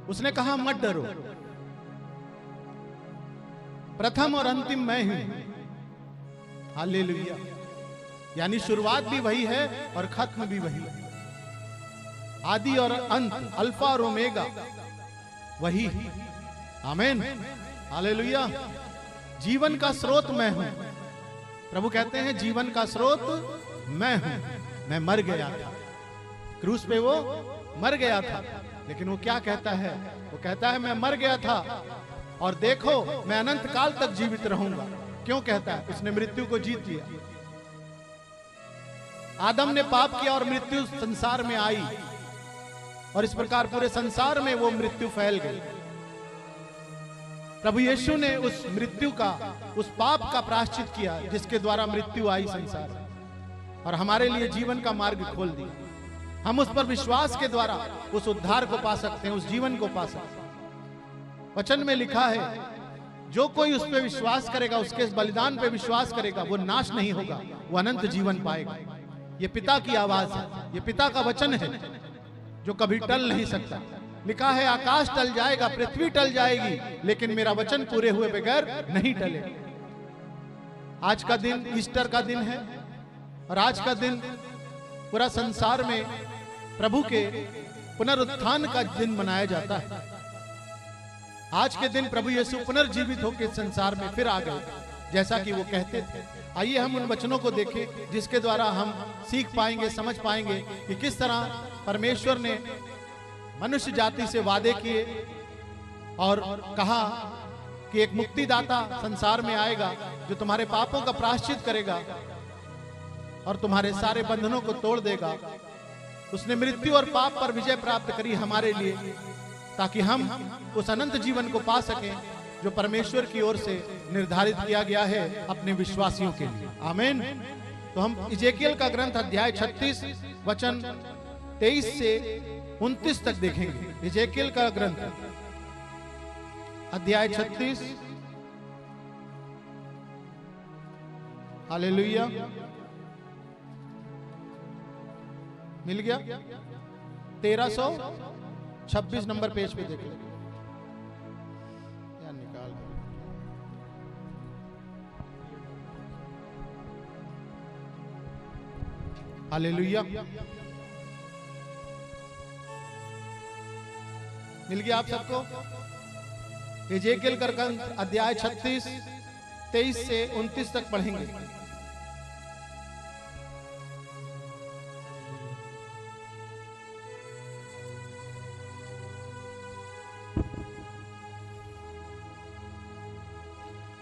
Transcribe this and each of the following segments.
उसने कहा मत डरो, प्रथम और अंतिम मैं हूं। हालेलुया। यानी शुरुआत भी वही है और खत्म भी वही है। आदि और अंत, अल्फा और ओमेगा वही है। आमीन। हालेलुया। जीवन का स्रोत मैं हूं। प्रभु कहते हैं जीवन का स्रोत मैं हूं। मैं मर गया था क्रूस पे, वो मर गया था, लेकिन वो क्या कहता है? वो कहता है मैं मर गया था और देखो मैं अनंत काल तक जीवित रहूंगा। क्यों कहता है? उसने मृत्यु को जीत लिया। आदम ने पाप किया और मृत्यु संसार में आई, और इस प्रकार पूरे संसार में वो मृत्यु फैल गई। प्रभु यीशु ने उस मृत्यु का, उस पाप का प्रायश्चित किया जिसके द्वारा मृत्यु आई संसार में, और हमारे लिए जीवन का मार्ग खोल दिया। हम उस पर विश्वास के द्वारा उस उद्धार को पा सकते हैं, उस जीवन को पा सकते हैं। वचन में लिखा है जो कोई उस पर विश्वास करेगा, उसके इस बलिदान पे विश्वास करेगा, वो नाश नहीं होगा, वो अनंत जीवन पाएगा। ये पिता की आवाज है, ये पिता का वचन है जो कभी टल नहीं सकता। लिखा है आकाश टल जाएगा, पृथ्वी टल जाएगी, लेकिन मेरा वचन पूरे हुए बगैर नहीं टलेगा। आज का दिन ईस्टर का दिन है, और आज का दिन पूरा संसार में प्रभु के पुनरुत्थान का दिन मनाया जाता है। आज के दिन प्रभु यीशु पुनर्जीवित होकर संसार में फिर आ गए, जैसा कि वो कहते थे। आइए हम उन वचनों को देखें जिसके द्वारा हम सीख पाएंगे, समझ पाएंगे कि किस तरह परमेश्वर ने मनुष्य जाति से वादे किए और कहा कि एक मुक्तिदाता संसार में आएगा जो तुम्हारे पापों का प्रायश्चित करेगा और तुम्हारे सारे बंधनों को तोड़ देगा। उसने मृत्यु और पाप पर विजय प्राप्त करी हमारे लिए, ताकि हम उस अनंत जीवन को पा सकें जो परमेश्वर की ओर से निर्धारित किया गया है अपने विश्वासियों के लिए। आमीन। तो हम इजेकियल का ग्रंथ अध्याय 36 वचन 23 से 29 तक देखेंगे। इजेकियल का ग्रंथ अध्याय 36। हालेलुया। मिल गया? 1326 नंबर पेज पे देख लो। यार निकाल। हालेलुया। मिल गया आप सबको? इजेकियल का ग्रंथ अध्याय 36 23 से 29 तक पढ़ेंगे।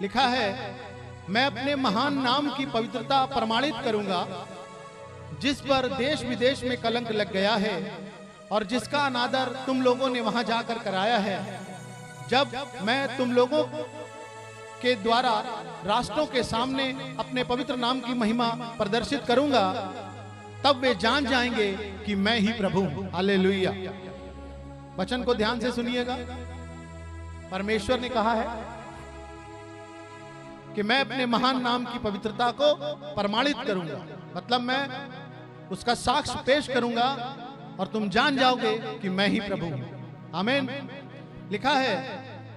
लिखा है मैं अपने महान नाम की पवित्रता प्रमाणित करूंगा, जिस पर देश विदेश में कलंक लग गया है और जिसका अनादर तुम लोगों ने वहां जाकर कराया है। जब मैं तुम लोगों के द्वारा राष्ट्रों के सामने अपने पवित्र नाम की महिमा प्रदर्शित करूंगा, तब वे जान जाएंगे कि मैं ही प्रभु हूं। हालेलुया। वचन को ध्यान से सुनिएगा। परमेश्वर ने कहा है कि मैं अपने महान नाम की पवित्रता को प्रमाणित करूंगा, मतलब मैं उसका साक्ष्य पेश करूंगा और तुम जान जाओगे कि मैं ही प्रभु हूं। आमीन। लिखा है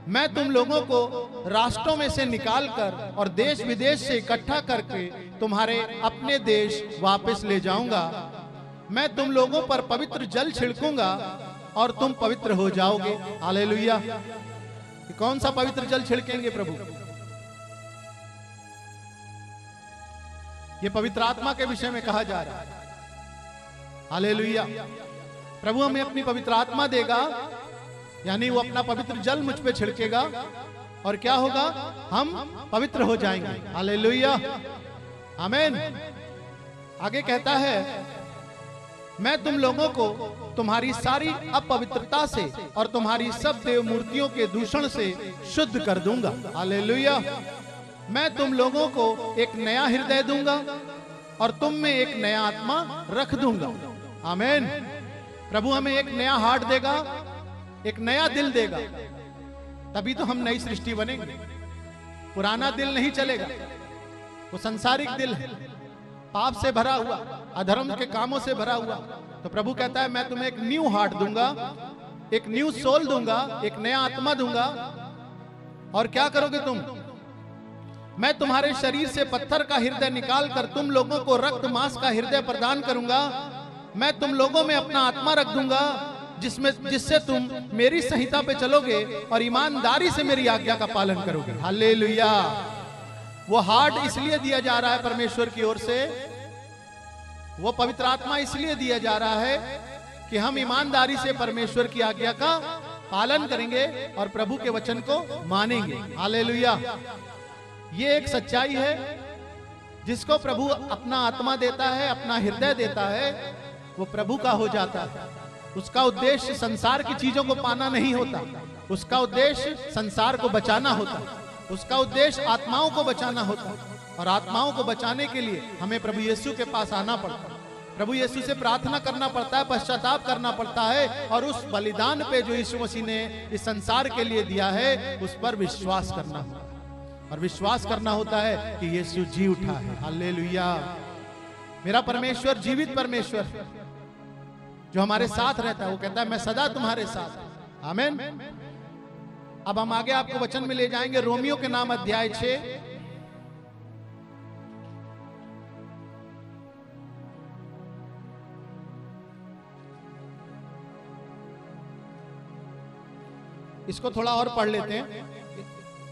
मैं तुम लोगों को राष्ट्रों में से निकालकर और देश विदेश से इकट्ठा करके तुम्हारे अपने देश वापस ले जाऊंगा। मैं तुम लोगों पर पवित्र जल छिड़कूंगा और तुम पवित्र हो जाओगे। हालेलुया। कौन सा पवित्र जल छिड़केंगे प्रभु? ये पवित्र आत्मा के विषय में कहा जा रहा है। हालेलुया। प्रभु हमें अपनी पवित्र आत्मा देगा, यानी वो अपना पवित्र जल मुझ पे छिड़केगा और क्या होगा? हम पवित्र हो जाएंगे। हालेलुया। आमीन। आगे कहता है मैं तुम लोगों को तुम्हारी सारी अपवित्रता से और तुम्हारी सब देव मूर्तियों के दूषण से शुद्ध कर दूंगा। हालेलुया। मैं तुम लोगों को एक नया हृदय दूंगा और तुम में एक नया आत्मा रख दूंगा। आमीन। प्रभु हमें एक नया हार्ट देगा, एक नया दिल देगा, तभी तो हम नई सृष्टि बनेंगे। पुराना दिल नहीं चलेगा, वो संसारिक दिल है, पाप से भरा हुआ, अधर्म के कामों से भरा हुआ। तो प्रभु कहता है मैं तुम्हें एक न्यू हार्ट दूंगा एक न्यू सोल दूंगा, एक नया आत्मा दूंगा। और क्या करोगे तुम? मैं तुम्हारे शरीर से पत्थर का हृदय निकाल कर तुम लोगों को रक्त मांस का हृदय प्रदान करूंगा। मैं तुम लोगों में अपना आत्मा रख दूंगा, जिससे तुम मेरी संहिता पे चलोगे और ईमानदारी से मेरी आज्ञा का पालन करोगे। हालेलुया। वो हार्ट इसलिए दिया जा रहा है परमेश्वर की ओर से, वो पवित्र आत्मा इसलिए दिया जा रहा है कि हम ईमानदारी से परमेश्वर की आज्ञा का पालन करेंगे और प्रभु के वचन को मानेंगे। हालेलुया। ये एक सच्चाई है, जिसको प्रभु अपना आत्मा देता है, अपना हृदय देता है, वो प्रभु का हो जाता है। उसका उद्देश्य संसार की चीजों को पाना नहीं होता, उसका उद्देश्य संसार को बचाना होता, उसका उद्देश्य आत्माओं को बचाना होता। और आत्माओं को बचाने के लिए हमें प्रभु यीशु के पास आना पड़ता है, प्रभु यीशु से प्रार्थना करना पड़ता है, पश्चाताप करना पड़ता है, और उस बलिदान पे जो यीशु मसीह ने इस संसार के लिए दिया है, उस पर विश्वास करना होता है। और विश्वास करना होता है कि यीशु जी उठा है। हालेलुया। मेरा परमेश्वर जीवित परमेश्वर जो हमारे साथ रहता है, वो कहता है मैं सदा तुम्हारे साथ। आमीन। अब हम आगे आपको वचन में ले जाएंगे, रोमियो के नाम अध्याय 6। इसको थोड़ा और पढ़ लेते हैं,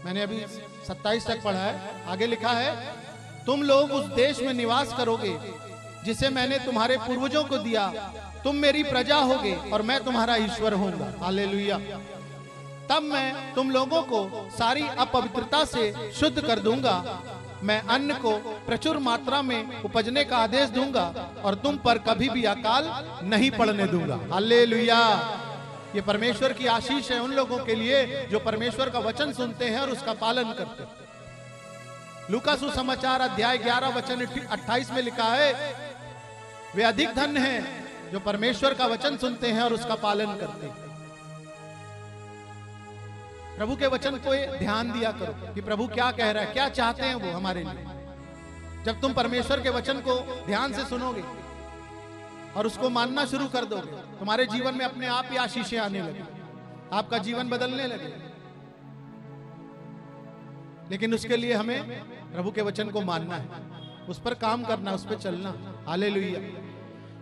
मैंने अभी 27 तक पढ़ा है। आगे लिखा है, तुम लोग उस देश में निवास करोगे जिसे मैंने तुम्हारे पूर्वजों को दिया, तुम मेरी प्रजा होगे और मैं तुम्हारा ईश्वर होऊंगा। हालेलुया। तब मैं तुम लोगों को सारी अपवित्रता से शुद्ध कर दूंगा, मैं अन्न को प्रचुर मात्रा में उपजने का आदेश दूंगा और तुम पर कभी भी अकाल नहीं पड़ने दूंगा। हालेलुया। ये परमेश्वर की आशीष है उन लोगों के लिए जो परमेश्वर का वचन सुनते हैं और उसका पालन करते हैं। लूका सुसमाचार अध्याय 11 वचन 28 में लिखा है, वे अधिक धन्य हैं जो परमेश्वर का वचन सुनते हैं और उसका पालन करते हैं। प्रभु के वचन को ध्यान दिया करो कि प्रभु क्या कह रहा है, क्या चाहते हैं वो हमारे लिए। जब तुम परमेश्वर के वचन को ध्यान से सुनोगे और उसको मानना शुरू कर दोगे, तुम्हारे जीवन में अपने आप ही आशीषें आने लगे, आपका जीवन बदलने लगे। लेकिन उसके लिए हमें प्रभु के वचन को मानना है, उस पर काम करना, उस पर चलना। हालेलुया।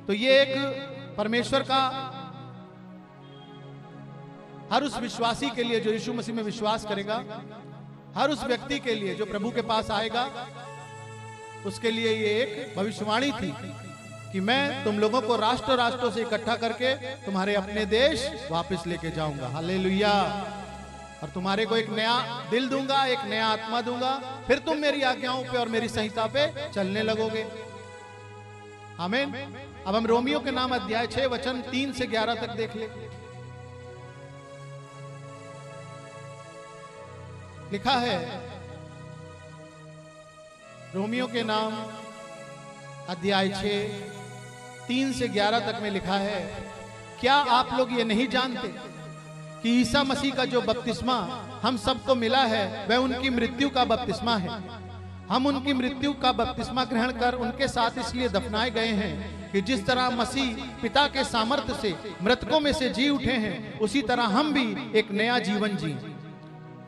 तो ये एक परमेश्वर का हर उस विश्वासी के लिए जो यीशु मसीह में विश्वास करेगा, हर उस व्यक्ति के लिए जो प्रभु के पास आएगा, उसके लिए ये एक भविष्यवाणी थी कि मैं तुम लोगों को राष्ट्र राष्ट्रों से इकट्ठा करके तुम्हारे अपने देश वापस लेके जाऊंगा। हालेलुया। और तुम्हारे को एक नया दिल दूंगा, एक नया आत्मा दूंगा, फिर तुम मेरी आज्ञाओं पे और मेरी संहिता पे चलने लगोगे। आमीन। अब हम रोमियो के नाम अध्याय 6 वचन 3 से 11 तक देख ले। लिखा है, रोमियो के नाम अध्याय 6 3 से 11 तक में लिखा है, क्या आप लोग ये नहीं जानते कि ईसा मसीह का जो बपतिस्मा हम सबको मिला है वह उनकी मृत्यु का बपतिस्मा है। हम उनकी मृत्यु का बपतिस्मा ग्रहण कर उनके साथ इसलिए दफनाए गए हैं कि जिस तरह मसीह पिता के सामर्थ्य से मृतकों में से जी उठे हैं, उसी तरह हम भी एक नया जीवन जी।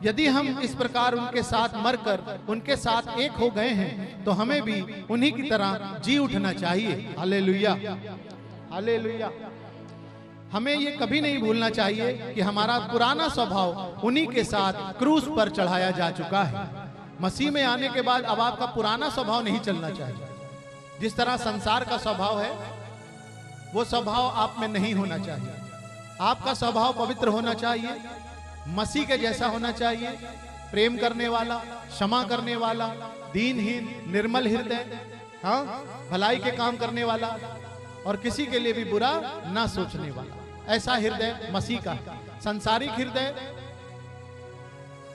यदि हम इस प्रकार उनके साथ मरकर उनके साथ एक हो गए हैं, तो हमें भी उन्हीं की तरह जी उठना चाहिए। हालेलुया। हालेलुया। हमें ये कभी नहीं भूलना चाहिए कि हमारा पुराना स्वभाव उन्हीं के साथ क्रूस पर चढ़ाया जा चुका है। मसीह में आने के बाद अब आपका पुराना स्वभाव नहीं चलना चाहिए। जिस तरह संसार का स्वभाव है, वो स्वभाव आप में नहीं होना चाहिए। आपका स्वभाव पवित्र होना चाहिए, मसीह के जैसा होना चाहिए, प्रेम करने वाला, क्षमा करने वाला, दीनहीन, निर्मल हृदय, हाँ, भलाई के काम करने वाला और किसी के लिए भी बुरा ना सोचने वाला। ऐसा हृदय मसीह का है। संसारिक हृदय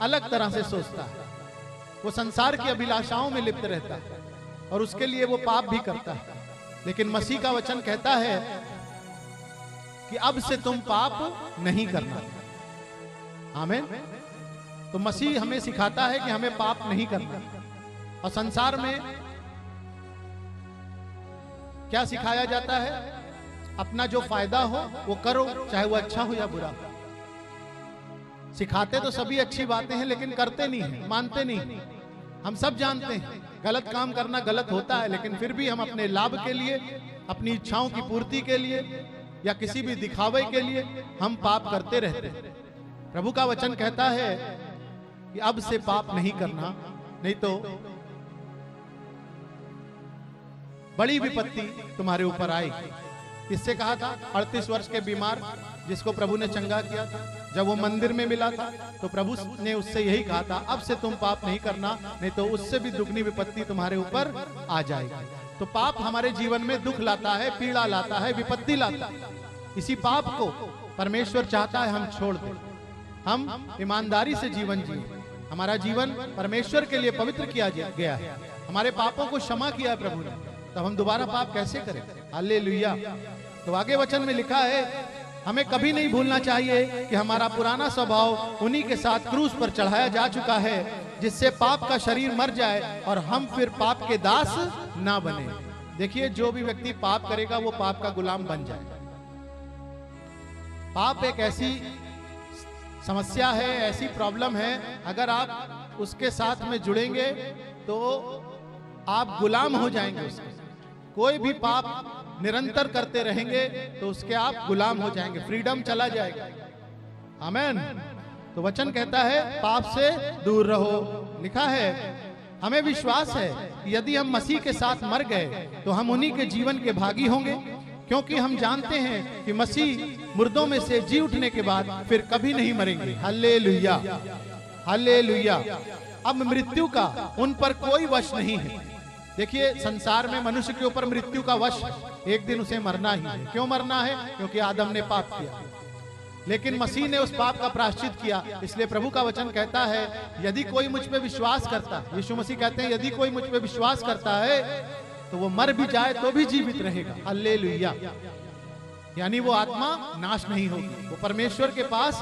अलग तरह से सोचता है, वो संसार की अभिलाषाओं में लिप्त रहता है और उसके लिए वो पाप भी करता है। लेकिन मसीह का वचन कहता है कि अब से तुम पाप नहीं करना। आमीन। तो मसीह हमें सिखाता है कि हमें पाप नहीं करना। और संसार में क्या सिखाया जाता है? अपना जो फायदा हो वो करो, चाहे वो अच्छा हो या बुरा। सिखाते तो सभी अच्छी बातें हैं, लेकिन करते नहीं हैं, मानते नहीं। हम सब जानते हैं गलत काम करना गलत होता है, लेकिन फिर भी हम अपने लाभ के लिए, अपनी इच्छाओं की पूर्ति के लिए या किसी भी दिखावे के लिए हम पाप करते रहते हैं। प्रभु का वचन कहता है कि अब से पाप नहीं करना, नहीं तो बड़ी विपत्ति तुम्हारे ऊपर आएगी। किससे कहा था? 38 वर्ष के बीमार जिसको प्रभु ने चंगा किया था, जब वो मंदिर में मिला था तो प्रभु ने उससे यही कहा था, अब से तुम पाप नहीं करना, नहीं तो उससे भी दुगनी विपत्ति तुम्हारे ऊपर आ जाएगी। तो पाप हमारे जीवन में दुख लाता है, पीड़ा लाता है, विपत्ति लाता है। इसी पाप को परमेश्वर चाहता है हम छोड़ दें, हम ईमानदारी से जीवन जिए। हमारा जीवन परमेश्वर के लिए पवित्र किया गया है, हमारे पापों को क्षमा किया है प्रभु ने, तब हम दोबारा पाप कैसे करें? हालेलुया। तो आगे वचन में लिखा है, हमें कभी नहीं भूलना चाहिए कि हमारा पुराना स्वभाव उन्हीं के साथ क्रूस पर चढ़ाया जा चुका है, जिससे पाप का शरीर मर जाए और हम फिर पाप के दास ना बने। देखिए, जो भी व्यक्ति पाप करेगा वो पाप का गुलाम बन जाएगा। पाप एक ऐसी समस्या है, ऐसी प्रॉब्लम है, अगर आप उसके साथ में जुड़ेंगे तो आप गुलाम हो जाएंगे उसके। कोई भी पाप निरंतर करते रहेंगे तो उसके आप गुलाम हो जाएंगे, फ्रीडम चला जाएगा। आमेन। तो वचन कहता है पाप से दूर रहो। लिखा है, हमें विश्वास है कि यदि हम मसीह के साथ मर गए तो हम उन्हीं के जीवन के भागी होंगे, क्योंकि हम जानते हैं कि मसीह मुर्दों में से जी उठने के बाद फिर कभी नहीं मरेंगे। Hallelujah, hallelujah. अब मृत्यु का उन पर कोई वश नहीं है। देखिए, संसार में मनुष्य के ऊपर मृत्यु का वश, एक दिन उसे मरना ही है। क्यों मरना है? क्योंकि आदम ने पाप किया, लेकिन मसीह ने उस पाप का प्रायश्चित किया। इसलिए प्रभु का वचन कहता है, यदि कोई मुझ पे विश्वास करता है, यीशु मसीह कहते हैं, यदि कोई मुझ पे विश्वास करता है तो वो मर भी जाए तो भी जीवित रहेगा। हालेलुया। यानी वो आत्मा नाश नहीं होगी, वो परमेश्वर के पास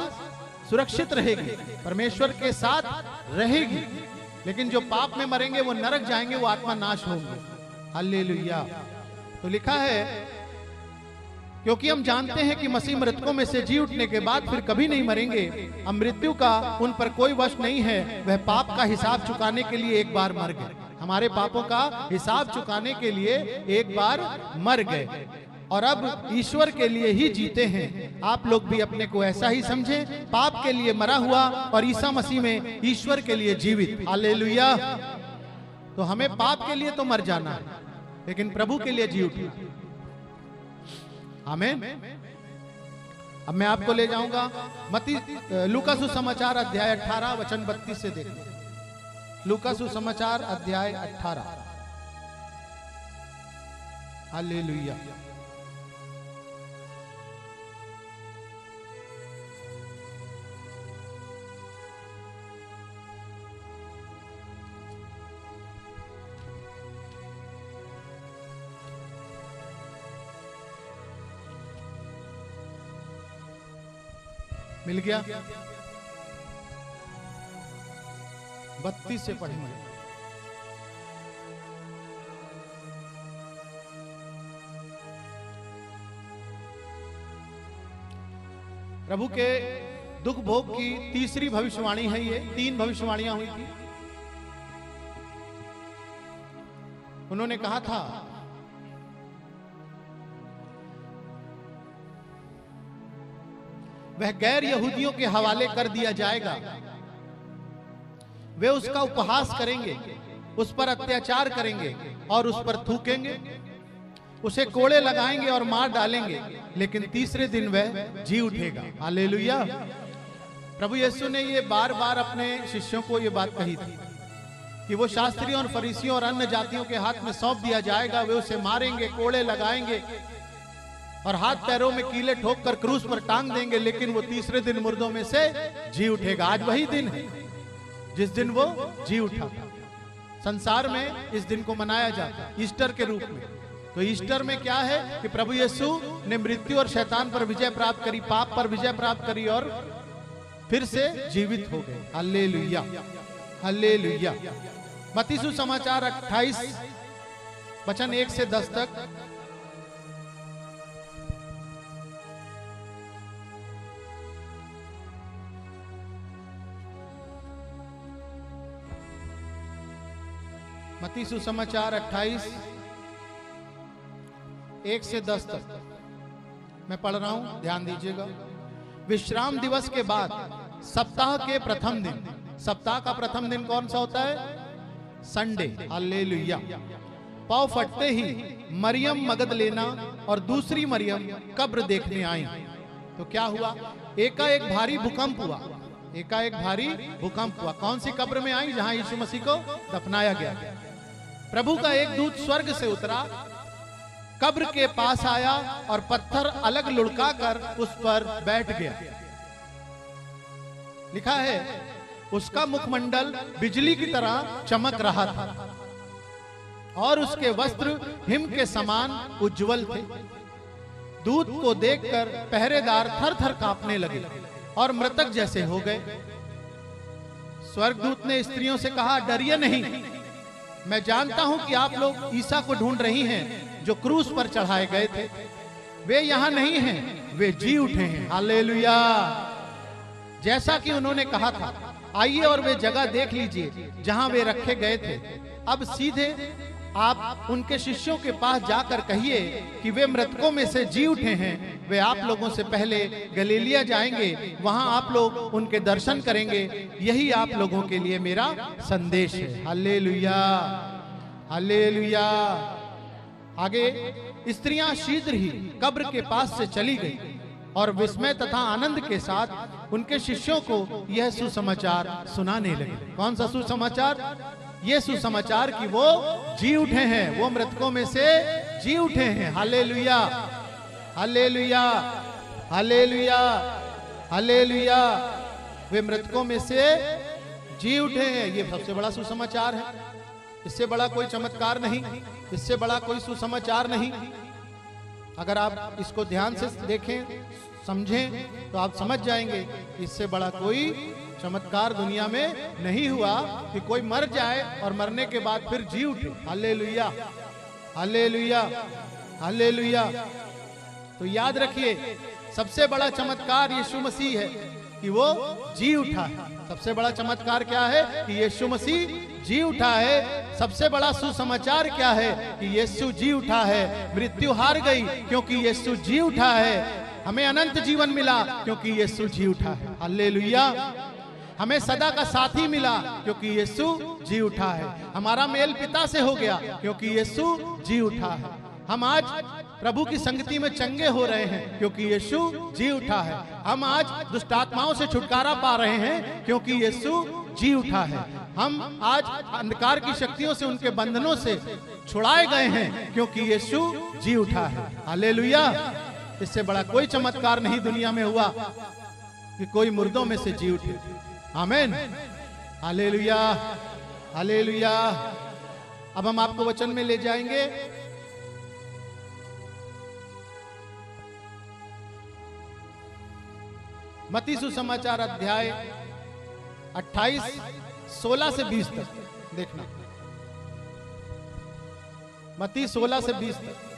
सुरक्षित रहेगी, परमेश्वर के साथ रहेगी। लेकिन जो पाप में मरेंगे वो नरक जाएंगे, वो आत्मा नाश होंगे। हालेलुया। तो लिखा है, क्योंकि हम जानते हैं कि मसीह मृतकों में से जी उठने के बाद फिर कभी नहीं मरेंगे। अब मृत्यु का उन पर कोई वश नहीं है। वह पाप का हिसाब चुकाने के लिए एक बार मर गए। हमारे पापों का हिसाब चुकाने के लिए एक बार मर गए और अब ईश्वर के लिए ही जीते हैं। आप लोग भी अपने को ऐसा ही समझें, पाप के लिए मरा हुआ और ईसा मसीह में ईश्वर के लिए जीवित। हालेलुया। तो हमें पाप के लिए तो मर जाना है, लेकिन प्रभु के लिए जी उठना। आमीन। अब मैं आपको ले जाऊंगा लूका सुसमाचार अध्याय 18 वचन 32 से देखिए। लूका सुसमाचार अध्याय 18। हालेलुया। मिल गया? 32 से पढ़ेंगे। प्रभु के दुख भोग की तीसरी भविष्यवाणी है ये। 3 भविष्यवाणियां हुई थी। उन्होंने कहा था, वह गैर यहूदियों के हवाले कर दिया जाएगा, वे उसका उपहास करेंगे, उस पर अत्याचार करेंगे और उस पर थूकेंगे, उसे कोड़े लगाएंगे और मार डालेंगे, लेकिन तीसरे दिन वह जी उठेगा। हालेलुया। प्रभु यीशु ने ये बार बार अपने शिष्यों को ये बात कही थी कि वो शास्त्रियों और फरीसियों और अन्य जातियों के हाथ में सौंप दिया जाएगा। वे उसे मारेंगे, कोड़े लगाएंगे और हाथ पैरों में कीले ठोक कर क्रूस पर टांग देंगे, लेकिन वो तीसरे दिन मुर्दों में से जी उठेगा। आज वही दिन है जिस दिन वो जी उठा। संसार में इस दिन को मनाया जाता है ईस्टर के रूप में। तो ईस्टर में क्या है कि प्रभु यीशु ने मृत्यु और शैतान पर विजय प्राप्त करी, पाप पर विजय प्राप्त करी और फिर से जीवित हो गए। Hallelujah, hallelujah. मत्ती सुसमाचार 28 वचन 1 से 10 तक। मत्ती सुसमाचार 28 1 से 10 तक मैं पढ़ रहा हूं, ध्यान दीजिएगा। विश्राम दिवस के बाद सप्ताह के प्रथम दिन, सप्ताह का प्रथम दिन कौन सा होता है? संडे। हालेलुया। पांव फटते ही मरियम मगदलेना और दूसरी मरियम कब्र देखने आई। तो क्या हुआ? एकाएक भारी भूकंप हुआ। एकाएक भारी भूकंप हुआ। कौन सी कब्र में आई? जहां यीशु मसीह को दफनाया गया। प्रभु का एक दूत स्वर्ग से उतरा, कब्र के पास आया और पत्थर अलग लुढ़का कर उस पर बैठ गया। लिखा है उसका मुखमंडल बिजली की तरह चमक रहा था और उसके वस्त्र हिम के समान उज्जवल थे। दूत को देखकर पहरेदार थर थर कांपने लगे और मृतक जैसे हो गए। स्वर्गदूत ने स्त्रियों से कहा, डरिए नहीं, मैं जानता हूं कि आप लोग ईसा को ढूंढ रही हैं जो क्रूस पर चढ़ाए गए थे। वे यहां नहीं हैं, वे जी उठे हैं। हालेलुया। जैसा कि उन्होंने कहा था, आइए और वे जगह देख लीजिए जहां वे रखे गए थे। अब सीधे आप उनके शिष्यों के पास जाकर कहिए कि वे मृतकों में से जी उठे हैं। वे आप लोगों से पहले गलीलिया जाएंगे, वहां आप लोग उनके दर्शन करेंगे। यही आप लोगों के लिए मेरा संदेश है। Hallelujah, hallelujah. आगे स्त्रियां शीघ्र ही कब्र के पास से चली गई और विस्मय तथा आनंद के साथ उनके शिष्यों को यह सुसमाचार सुनाने लगे। कौन सा सुसमाचार? ये सुसमाचार कि वो जी उठे हैं, वो मृतकों में से जी उठे हैं। Hallelujah, hallelujah, hallelujah, hallelujah. वे मृतकों में से जी उठे हैं। ये सबसे बड़ा सुसमाचार है। इससे बड़ा कोई चमत्कार नहीं, इससे बड़ा कोई सुसमाचार नहीं। अगर आप इसको ध्यान से देखें, समझें, तो आप समझ जाएंगे इससे बड़ा कोई चमत्कार दुनिया में नहीं हुआ कि कोई मर जाए और मरने के बाद फिर जी उठे। Hallelujah, hallelujah, hallelujah. तो याद रखिए, सबसे बड़ा चमत्कार यीशु मसीह है कि वो जी उठा है। सबसे बड़ा चमत्कार क्या है? कि यीशु मसीह जी उठा है। सबसे बड़ा सुसमाचार क्या है? कि यीशु जी उठा है। मृत्यु हार गई क्योंकि यीशु जी उठा है। हमें अनंत जीवन मिला क्योंकि यीशु जी उठा है। हालेलुया। हमें सदा का साथी मिला क्योंकि यीशु जी उठा है। हमारा मेल पिता से हो गया क्योंकि यीशु जी उठा है। हम आज प्रभु की संगति में चंगे हो रहे हैं क्योंकि यीशु जी उठा है। हम आज दुष्ट आत्माओं से छुटकारा पा रहे हैं क्योंकि यीशु जी उठा है। हम आज अंधकार की शक्तियों से, उनके बंधनों से छुड़ाए गए हैं क्योंकि यीशु जी उठा है। हालेलुया। इससे बड़ा कोई चमत्कार नहीं दुनिया में हुआ कि कोई मुर्दों में से जी उठे। आमीन, हालेलुया, हालेलुया। अब हम आपको वचन में ले जाएंगे। मत्ती सुसमाचार अध्याय 28 16 से 20 तक देखना। मत्ती 16 से 20 तक।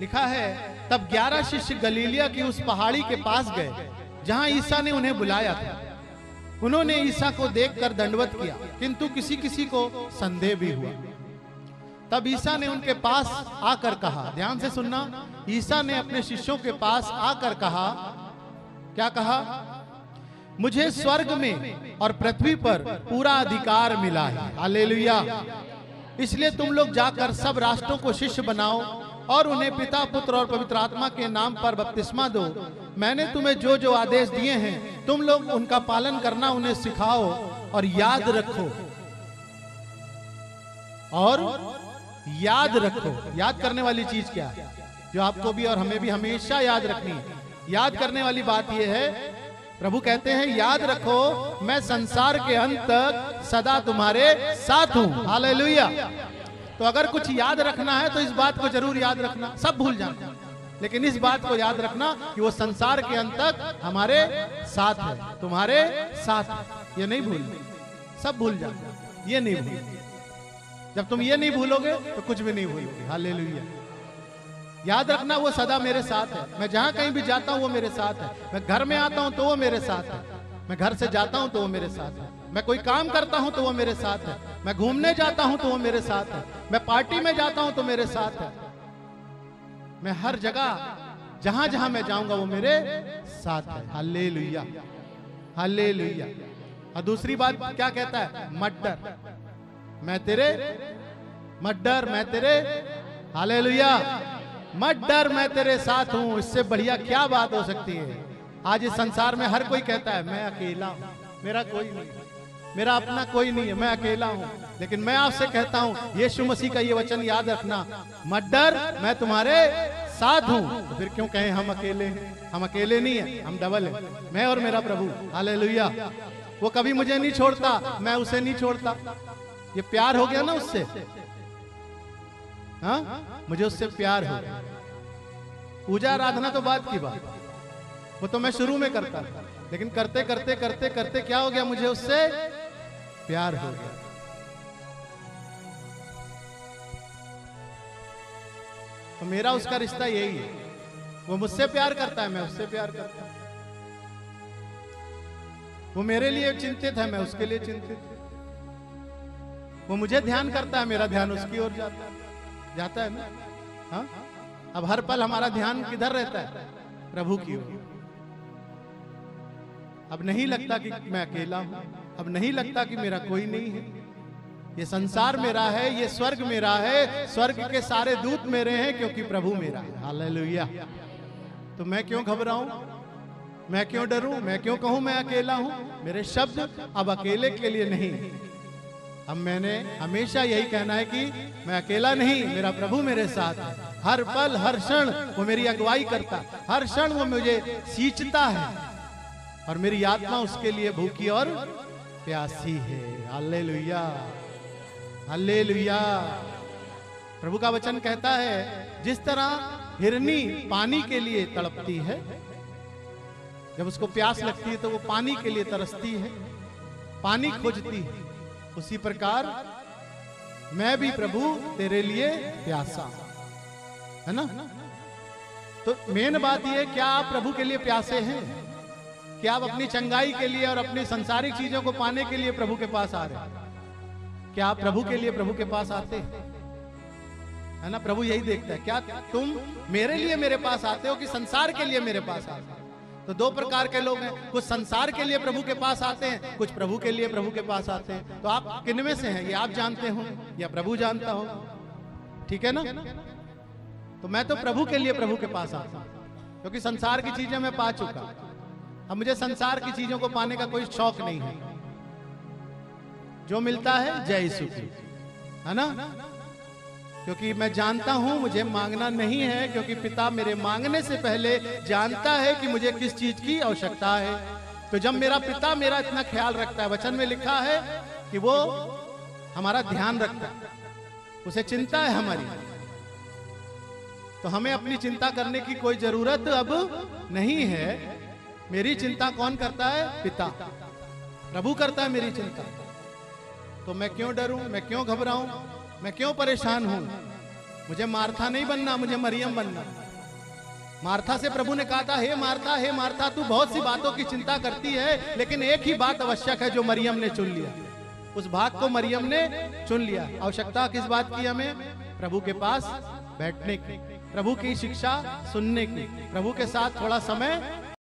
लिखा है, तब 11 शिष्य गलीलिया की उस पहाड़ी के पास गए जहां ईसा ने उन्हें बुलाया था। उन्होंने ईसा को देखकर दंडवत किया, किंतु किसी किसी को संदेह भी हुआ। तब ईसा ने उनके पास आकर कहा, ध्यान से सुनना, ईसा ने अपने शिष्यों के पास आकर कहा, क्या कहा? मुझे स्वर्ग में और पृथ्वी पर पूरा अधिकार मिला है। हालेलुया। इसलिए तुम लोग जाकर सब राष्ट्रों को शिष्य बनाओ और उन्हें पिता, पुत्र और पवित्र आत्मा के नाम पर बपतिस्मा दो। मैंने तुम्हें जो जो आदेश दिए हैं तुम लोग उनका पालन करना, उन्हें सिखाओ और याद रखो। और याद रखो। याद करने वाली चीज क्या है जो आपको भी और हमें भी हमेशा याद रखनी है? याद करने वाली बात यह है, प्रभु कहते हैं याद रखो मैं संसार के अंत तक सदा तुम्हारे साथ हूं। हालेलुया। तो अगर कुछ याद रखना है तो इस बात को जरूर याद रखना। सब भूल जाना, लेकिन इस बात को याद रखना कि वो संसार के अंत तक हमारे साथ है, तुम्हारे साथ है। ये नहीं भूलना, सब भूल जाना, ये नहीं भूलना। जब तुम ये नहीं भूलोगे तो कुछ भी नहीं भूलोगे। हालेलुया। याद रखना वो सदा मेरे साथ है। मैं जहां कहीं भी जाता हूं वो मेरे साथ है। मैं घर में आता हूं तो वो मेरे साथ है। मैं घर से जाता हूं तो वो मेरे साथ है। मैं कोई काम करता हूं तो वो मेरे साथ है। मैं घूमने जाता हूं तो वो मेरे साथ है। मैं पार्टी में जाता हूं तो मेरे साथ है। मैं हर जगह जहां जहां मैं जाऊंगा वो मेरे साथ है। Hallelujah, hallelujah. और दूसरी बात क्या कहता है? मत डर, मैं तेरे, मत डर मैं तेरे, हालेलुया, मत डर मैं तेरे साथ हूं। इससे बढ़िया क्या बात हो सकती है? आज इस संसार में हर कोई कहता है मैं अकेला हूं, मेरा कोई नहीं, मेरा अपना कोई नहीं है, मैं अकेला हूं। लेकिन मैं आपसे कहता हूं यीशु मसीह का ये वचन याद रखना, मत डर मैं तुम्हारे साथ हूं। तो फिर क्यों कहें हम अकेले हैं? हम अकेले नहीं है, हम डबल है, मैं और मेरा प्रभु। हालेलुया। वो कभी मुझे नहीं छोड़ता, मैं उसे नहीं छोड़ता। ये प्यार हो गया ना उससे, हाँ, मुझे उससे प्यार हो गया। पूजा आराधना तो बात की बात, वो तो मैं शुरू में करता था, लेकिन करते करते करते करते क्या हो गया? मुझे उससे प्यार हो गया। तो मेरा उसका रिश्ता यही है, वो मुझसे प्यार करता है, मैं उससे प्यार करता हूं। वो मेरे लिए चिंतित है, मैं उसके लिए चिंतित हूं। वो मुझे ध्यान करता है, मेरा ध्यान उसकी ओर जाता है ना। हाँ, अब हर पल हमारा ध्यान किधर रहता है? प्रभु की ओर। अब नहीं लगता कि मैं अकेला हूं, अब नहीं लगता कि मेरा कोई नहीं है। ये संसार मेरा है, ये स्वर्ग मेरा है, स्वर्ग के सारे दूत मेरे हैं, क्योंकि प्रभु मेरा है। हालेलुया। तो मैं क्यों घबराऊं, मैं क्यों डरूं, मैं क्यों कहूं मैं अकेला हूं? मेरे शब्द अब अकेले के लिए नहीं। अब मैंने हमेशा यही कहना है कि मैं अकेला नहीं, मेरा प्रभु मेरे साथ है। हर पल हर क्षण वो मेरी अगुवाई करता, हर क्षण वो मुझे सींचता है, और मेरी आत्मा उसके लिए भूखी और प्यासी है। Hallelujah, hallelujah. प्रभु का वचन कहता है जिस तरह हिरनी पानी के लिए तड़पती है, जब उसको प्यास लगती है तो वो पानी के लिए तरसती है, पानी खोजती है, उसी प्रकार मैं भी प्रभु तेरे लिए प्यासा, है ना। तो मेन बात ये, क्या आप प्रभु के लिए प्यासे हैं? क्या आप अपनी चंगाई के लिए और अपनी सांसारिक चीजों को पाने के लिए प्रभु के पास आ रहे हैं? क्या आप प्रभु के लिए प्रभु के पास आते हैं? है ना, प्रभु यही देखता है, क्या तुम मेरे लिए मेरे पास आते हो कि संसार के लिए मेरे पास आते हो? तो दो प्रकार के लोग हैं, कुछ संसार के लिए प्रभु के पास आते हैं, कुछ प्रभु के लिए प्रभु के पास आते हैं। तो आप किन में से हैं, ये आप जानते हो या प्रभु जानता हो? ठीक है ना। तो मैं तो प्रभु के लिए प्रभु के पास आता हूं, क्योंकि संसार की चीजें मैं पा चुका। अब मुझे संसार की चीजों को पाने का कोई शौक नहीं है। जो मिलता है जय यीशु की, है ना, क्योंकि मैं जानता हूं मुझे मांगना नहीं है, क्योंकि पिता मेरे मांगने से पहले जानता है कि मुझे किस चीज की आवश्यकता है। तो जब मेरा पिता मेरा इतना ख्याल रखता है, वचन में लिखा है कि वो हमारा ध्यान रखता है, उसे चिंता है हमारी, तो हमें अपनी चिंता करने की कोई जरूरत अब नहीं है। मेरी चिंता कौन करता है? पिता, प्रभु करता है मेरी चिंता। तो मैं क्यों डरूं, मैं क्यों घबराऊं, मैं क्यों परेशान हूं? मुझे मार्था नहीं बनना, मुझे मरियम बनना। मार्था से प्रभु ने कहा था, हे मार्था, हे मार्था, तू बहुत सी बातों की चिंता करती है, लेकिन एक ही बात आवश्यक है जो मरियम ने चुन लिया। उस भाग को मरियम ने चुन लिया। आवश्यकता किस बात की हमें? प्रभु के पास बैठने की, प्रभु की शिक्षा सुनने की, प्रभु के साथ थोड़ा समय